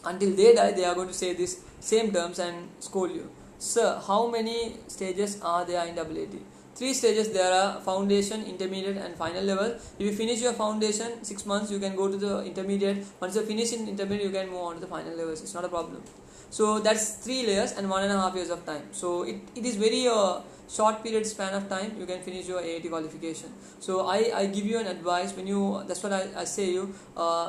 [SPEAKER 1] Until they die, they are going to say this same terms and scold you. Sir, how many stages are there in AAT? 3 stages there are: foundation, intermediate, and final level. If you finish your foundation 6 months, you can go to the intermediate. Once you finish in intermediate, you can move on to the final levels. It's not a problem. So that's 3 layers and 1.5 years of time. So it is very short period span of time you can finish your AAT qualification. So I give you an advice when you, that's what I say you,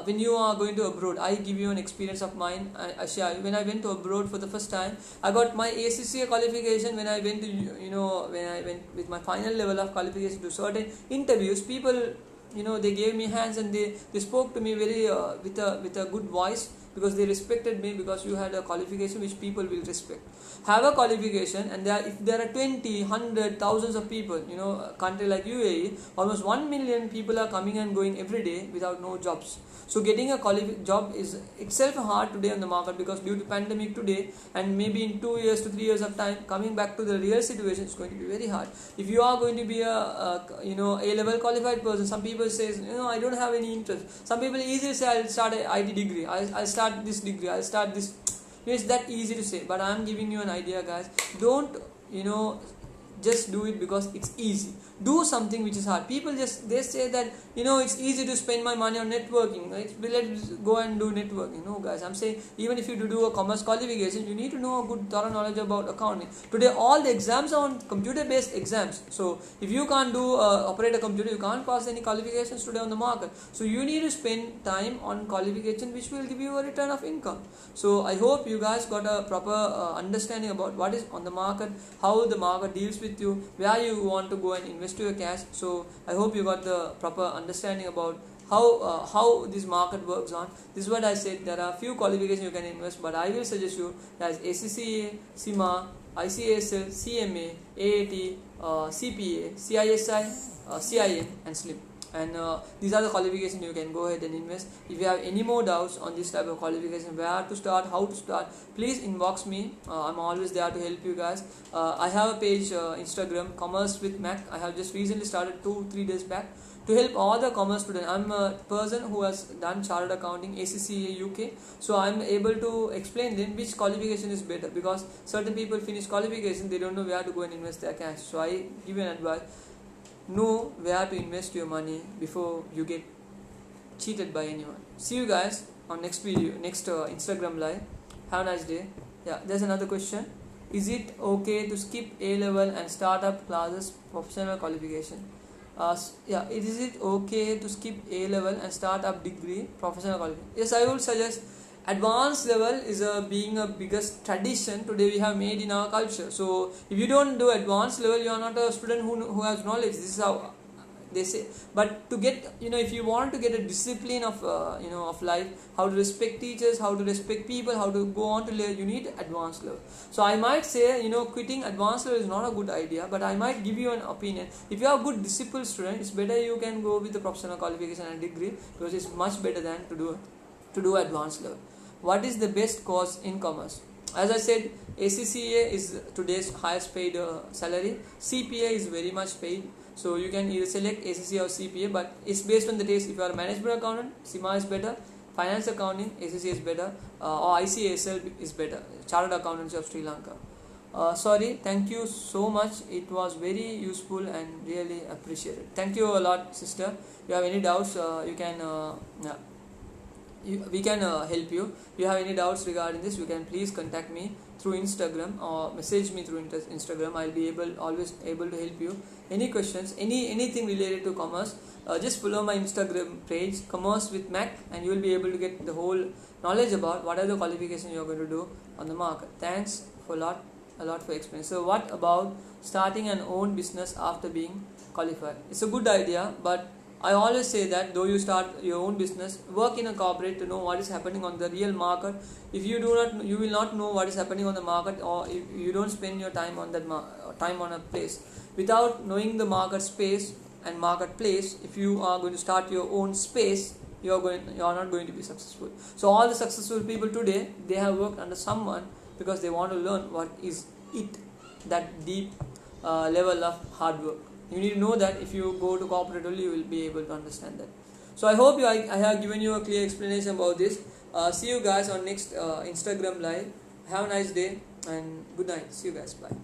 [SPEAKER 1] when you are going to abroad, I give you an experience of mine. I share you. When I went to abroad for the first time, I got my ACCA qualification. When I went to, when I went with my final level of qualification to certain interviews, people, they gave me hands, and they spoke to me very with a good voice, because they respected me, because you had a qualification which people will respect. Have a qualification, and if there are 20, 100, thousands of people, a country like UAE, almost 1 million people are coming and going every day without no jobs. So getting a job is itself hard today on the market, because due to pandemic today, and maybe in 2 years to 3 years of time, coming back to the real situation is going to be very hard. If you are going to be a level qualified person, some people says, I don't have any interest. Some people easily say, I'll start an IT degree, I'll start this degree, I'll start this. It's that easy to say, but I'm giving you an idea, guys. Don't just do it because it's easy. Do something which is hard. People they say that it's easy to spend my money on networking, right? Let's go and do networking. No, guys, I'm saying even if you do a commerce qualification, you need to know a good thorough knowledge about accounting. Today all the exams are on computer based exams, so if you can't operate a computer, you can't pass any qualifications today on the market. So you need to spend time on qualification which will give you a return of income. So I hope you guys got a proper understanding about what is on the market, how the market deals with you, where you want to go and invest your cash. So I hope you got the proper understanding about how this market works on. This is what I said. There are few qualifications you can invest, but I will suggest you as ACCA, CIMA, ICASL, CMA, AAT, CPA, CISI, CIM, and SLIM. And these are the qualifications you can go ahead and invest. If you have any more doubts on this type of qualification, where to start, how to start, please inbox me. I'm always there to help you guys. I have a page, Instagram, Commerce with Mac. I have just recently started 2-3 days back to help all the commerce students. I'm a person who has done chartered accounting, ACCA UK, so I'm able to explain them which qualification is better, because certain people finish qualification, they don't know where to go and invest their cash. So I give you an advice. Know where to invest your money before you get cheated by anyone. See you guys on next video, next Instagram live. Have a nice day. Yeah, there's another question. Is it okay to skip A level and start up classes professional qualification? Yeah, is it okay to skip A level and start up degree professional qualification? Yes, I would suggest. Advanced level is being a biggest tradition today we have made in our culture. So if you don't do advanced level, you are not a student who has knowledge. This is how they say. But to get, if you want to get a discipline of of life, how to respect teachers, how to respect people, how to go on to learn, you need advanced level. So I might say, quitting advanced level is not a good idea, but I might give you an opinion. If you are a good disciplined student, it's better you can go with the professional qualification and degree, because it's much better than to do advanced level. What is the best course in commerce? As I said, ACCA is today's highest paid salary. CPA is very much paid. So you can either select ACCA or CPA, but it's based on the taste. If you are a management accountant, CIMA is better. Finance accounting, ACCA is better. Or ICASL is better. Chartered Accountancy of Sri Lanka. Sorry, thank you so much. It was very useful and really appreciated. Thank you a lot, sister. If you have any doubts, you can... we can help you. If you have any doubts regarding this, you can please contact me through Instagram or message me through Instagram. I'll be always able to help you. Any questions, anything related to commerce, just follow my Instagram page, Commerce with Mac, and you will be able to get the whole knowledge about what are the qualifications you are going to do on the market. Thanks for a lot for explaining. So what about starting an own business after being qualified? It's a good idea, but I always say that though you start your own business, work in a corporate to know what is happening on the real market. If you you will not know what is happening on the market, or if you don't spend your time on that time on a place. Without knowing the market space and marketplace, if you are going to start your own space, you are not going to be successful. So all the successful people today, they have worked under someone because they want to learn what is it, that deep level of hard work. You need to know that. If you go to corporate only, you will be able to understand that. So I hope I have given you a clear explanation about this. See you guys on next Instagram live. Have a nice day and good night. See you guys. Bye.